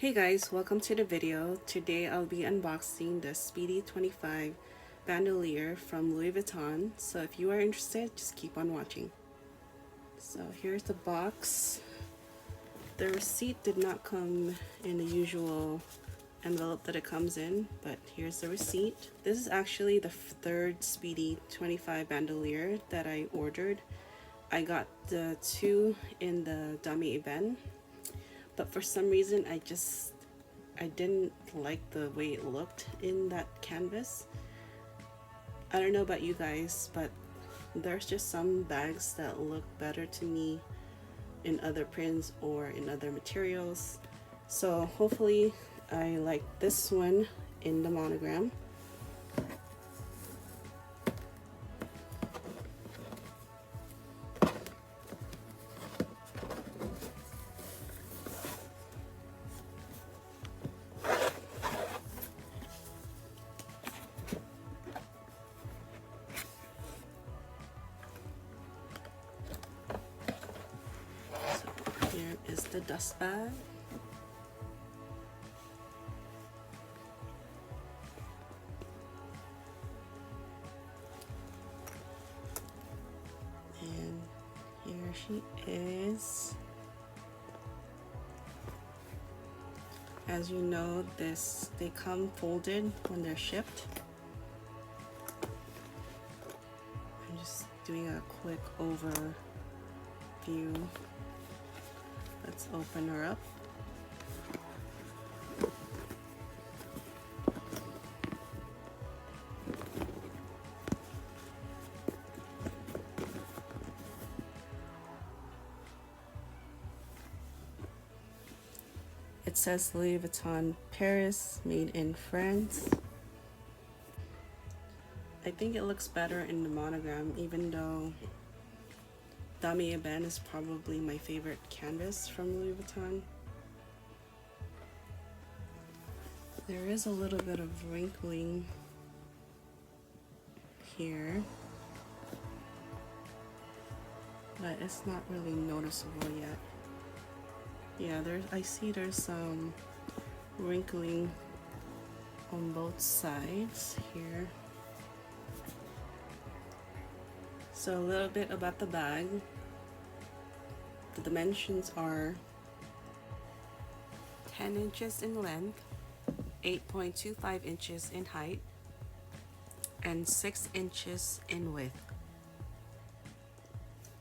Hey guys, welcome to the video. Today I'll be unboxing the Speedy 25 bandolier from Louis Vuitton. So if you are interested, just keep on watching. So here's the box. The receipt did not come in the usual envelope that it comes in, but here's the receipt. This is actually the third Speedy 25 bandolier that I ordered. I got the two in the Damier Ebene, but for some reason I didn't like the way it looked in that canvas. I don't know about you guys, but there's just some bags that look better to me in other prints or in other materials. So hopefully I like this one in the monogram. Here is the dust bag. And here she is. As you know, they come folded when they're shipped. I'm just doing a quick overview. Let's open her up. It says Louis Vuitton Paris, made in France. I think it looks better in the monogram, even though Damier Ebene is probably my favorite canvas from Louis Vuitton. There is a little bit of wrinkling here, but it's not really noticeable yet. Yeah, I see there's some wrinkling on both sides here. So a little bit about the bag. The dimensions are 10 inches in length, 8.25 inches in height, and 6 inches in width.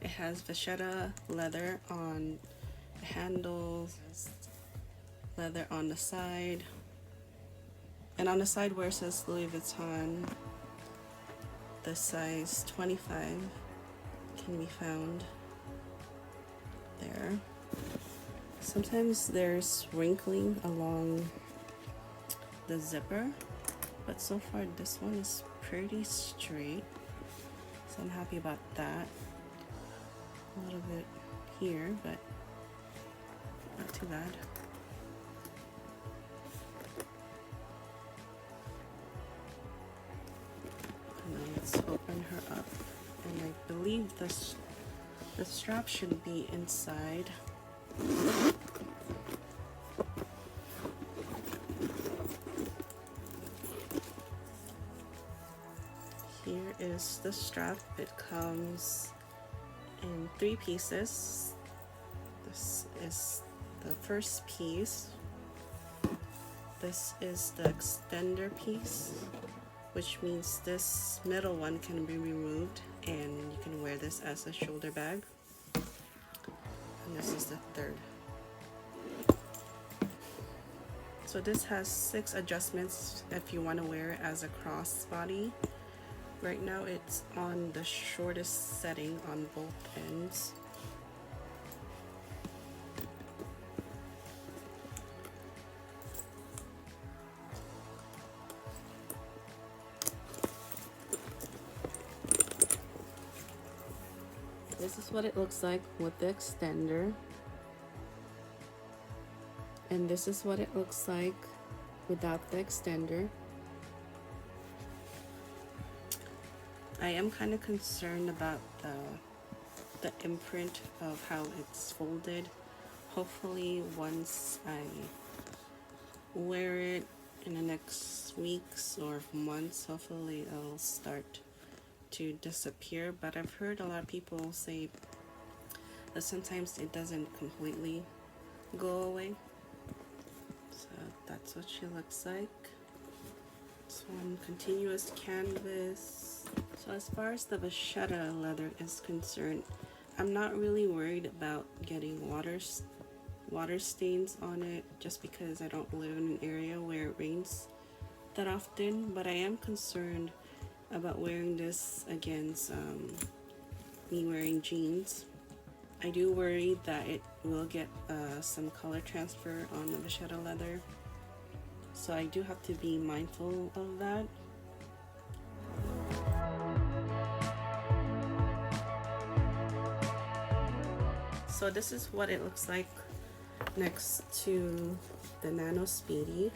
It has vachetta leather on the handles, leather on the side, and on the side where it says Louis Vuitton, the size 25 can be found there. Sometimes there's wrinkling along the zipper, but so far this one is pretty straight, so I'm happy about that. A little bit here, but not too bad. And then let's open her up, and I believe the strap should be inside. Here is the strap. It comes in 3 pieces. This is the first piece. This is the extender piece, which means this middle one can be removed and you can wear this as a shoulder bag. And this is the third. So this has 6 adjustments if you want to wear it as a crossbody. Right now it's on the shortest setting on both ends. This is what it looks like with the extender, and this is what it looks like without the extender. I am kind of concerned about the imprint of how it's folded. Hopefully once I wear it in the next weeks or months. Hopefully it'll start to disappear, but I've heard a lot of people say that sometimes it doesn't completely go away. So that's what she looks like. It's one continuous canvas. So as far as the vachetta leather is concerned, I'm not really worried about getting water stains on it, just because I don't live in an area where it rains that often, but I am concerned about wearing this against me wearing jeans. I do worry that it will get some color transfer on the vachetta leather, so I do have to be mindful of that. So this is what it looks like next to the Nano Speedy.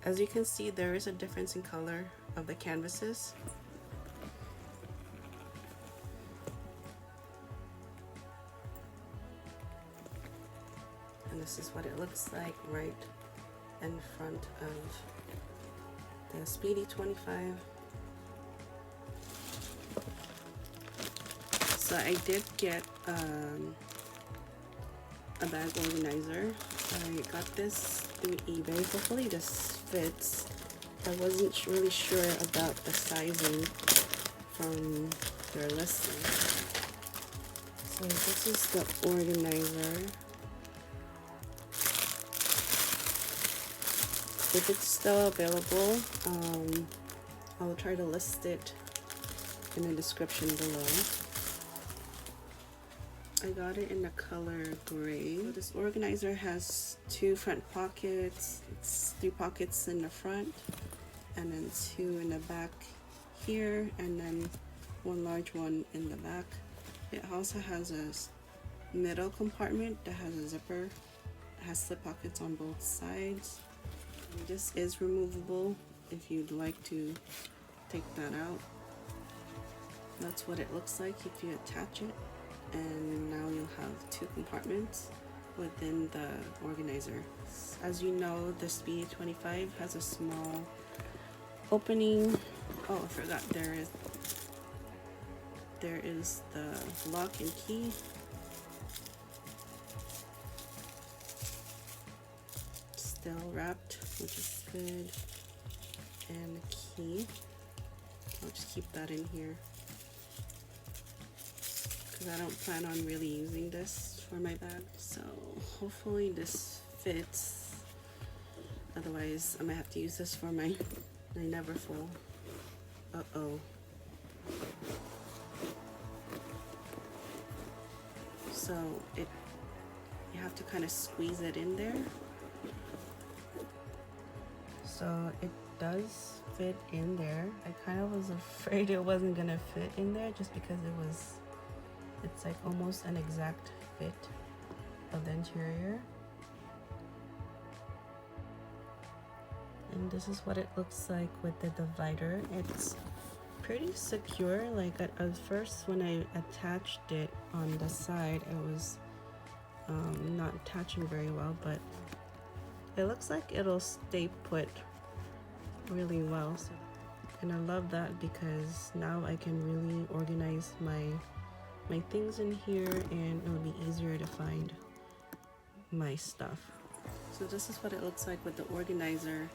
As you can see, there is a difference in color of the canvases. And this is what it looks like right in front of the Speedy 25. So I did get a bag organizer. I got this through eBay. Hopefully this fits. I wasn't really sure about the sizing from their listing. So this is the organizer. If it's still available, I'll try to list it in the description below. I got it in the color gray. So this organizer has 2 front pockets. It's 3 pockets in the front and then 2 in the back here, and then 1 large one in the back. It also has a middle compartment that has a zipper. It has slip pockets on both sides. And this is removable if you'd like to take that out. That's what it looks like if you attach it. And now you'll have 2 compartments within the organizer. As you know, the Speedy 25 has a small opening. Oh, I forgot there is the lock and key. Still wrapped, which is good. And the key. I'll just keep that in here, I don't plan on really using this for my bag, so hopefully this fits. Otherwise I might have to use this for my NEVERFULL. So you have to kind of squeeze it in there. So it does fit in there. I kind of was afraid it wasn't gonna fit in there just because it's like almost an exact fit of the interior. And this is what it looks like with the divider. It's pretty secure. Like at first when I attached it on the side, it was not attaching very well, but it looks like it'll stay put really well. And I love that because now I can really organize my things in here, and it'll be easier to find my stuff. So this is what it looks like with the organizer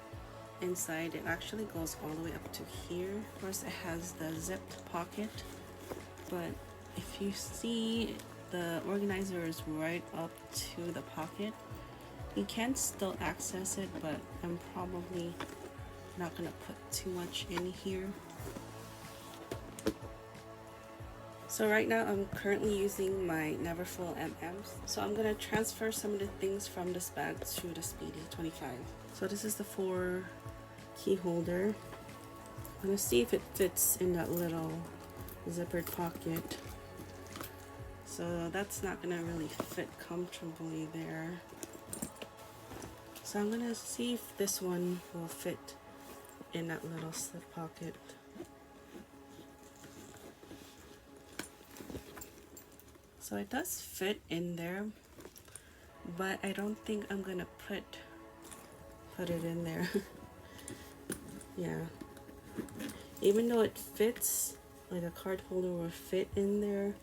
inside. It actually goes all the way up to here. Of course it has the zipped pocket, but if you see, the organizer is right up to the pocket. You can still access it, but I'm probably not gonna put too much in here. So right now I'm currently using my NEVERFULL MMs. So I'm gonna transfer some of the things from this bag to the Speedy 25. So this is the 4 key holder. I'm gonna see if it fits in that little zippered pocket. So that's not gonna really fit comfortably there. So I'm gonna see if this one will fit in that little slip pocket. So it does fit in there, but I don't think I'm gonna put it in there. Yeah, even though it fits, like a card holder will fit in there,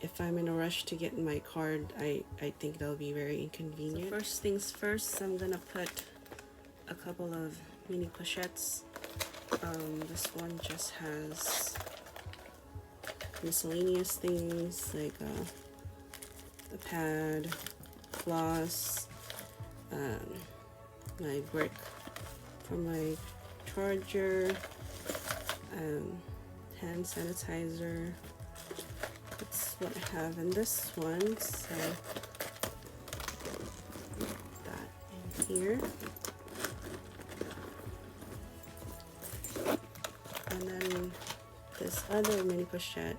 if I'm in a rush to get my card, I think that'll be very inconvenient. So first things first, I'm gonna put a couple of mini pochettes. This one just has miscellaneous things like a pad, floss, my brick for my charger, hand sanitizer. That's what I have in this one. So put that in here. And then this other mini pochette,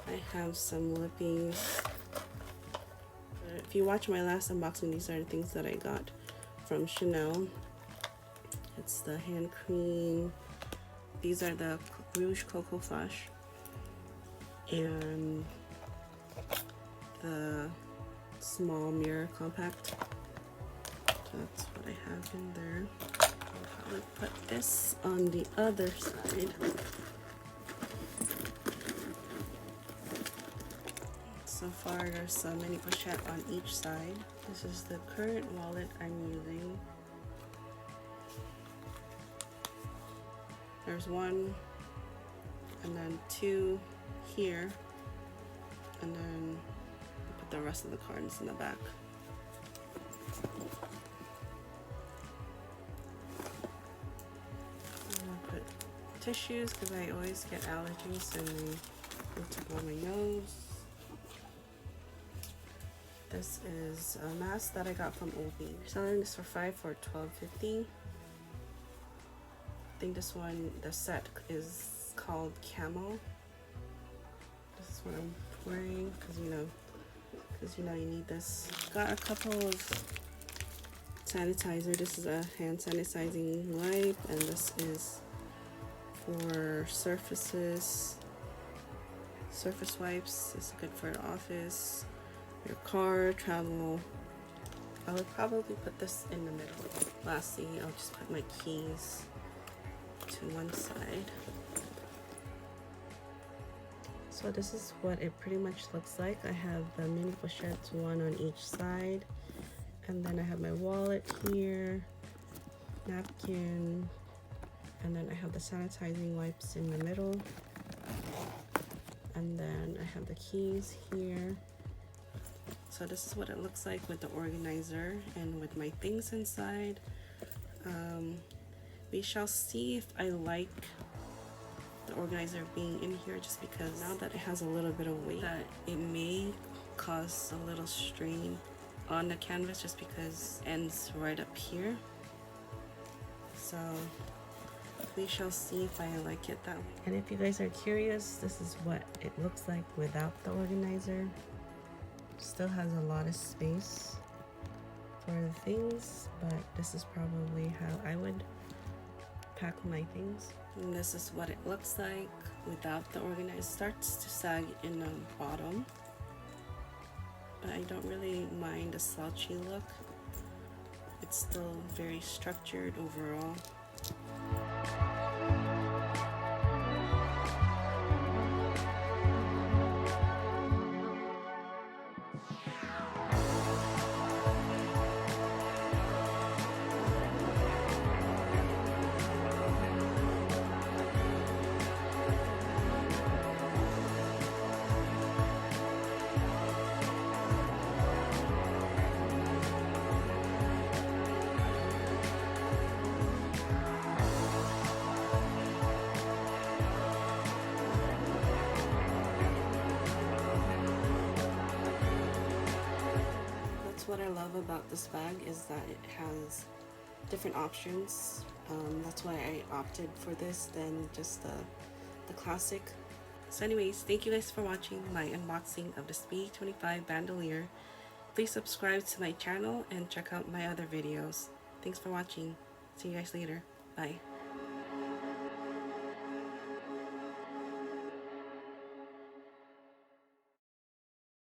I have some lippies. If you watch my last unboxing, these are the things that I got from Chanel. It's the hand cream. These are the Rouge Cocoa Flash and the small mirror compact. So that's what I have in there. I'll probably put this on the other side. So far there's a mini pochette on each side. This is the current wallet I'm using. There's one and then two here, and then put the rest of the cards in the back. I'm gonna put tissues because I always get allergies and they tickle my nose. This is a mask that I got from Ebene. Selling this for $5 for $12.50. I think this one, the set is called Camo. This is what I'm wearing because you know you need this. Got a couple of sanitizer. This is a hand sanitizing wipe, and this is for surfaces. Surface wipes. It's good for the office, your car, travel. I would probably put this in the middle. Lastly, I'll just put my keys to one side. So this is what it pretty much looks like. I have the mini pochettes, one on each side, and then I have my wallet here, napkin, and then I have the sanitizing wipes in the middle, and then I have the keys here. So this is what it looks like with the organizer and with my things inside. We shall see if I like the organizer being in here, just because now that it has a little bit of weight, that it may cause a little strain on the canvas just because it ends right up here. So we shall see if I like it that way. And if you guys are curious, this is what it looks like without the organizer. Still has a lot of space for the things, but this is probably how I would pack my things. And this is what it looks like without the organizer. It starts to sag in the bottom, but I don't really mind the slouchy look. It's still very structured overall. What I love about this bag is that it has different options. That's why I opted for this than just the classic. So anyways, thank you guys for watching my unboxing of the Speedy 25 Bandouliere. Please subscribe to my channel and check out my other videos. Thanks for watching. See you guys later. Bye.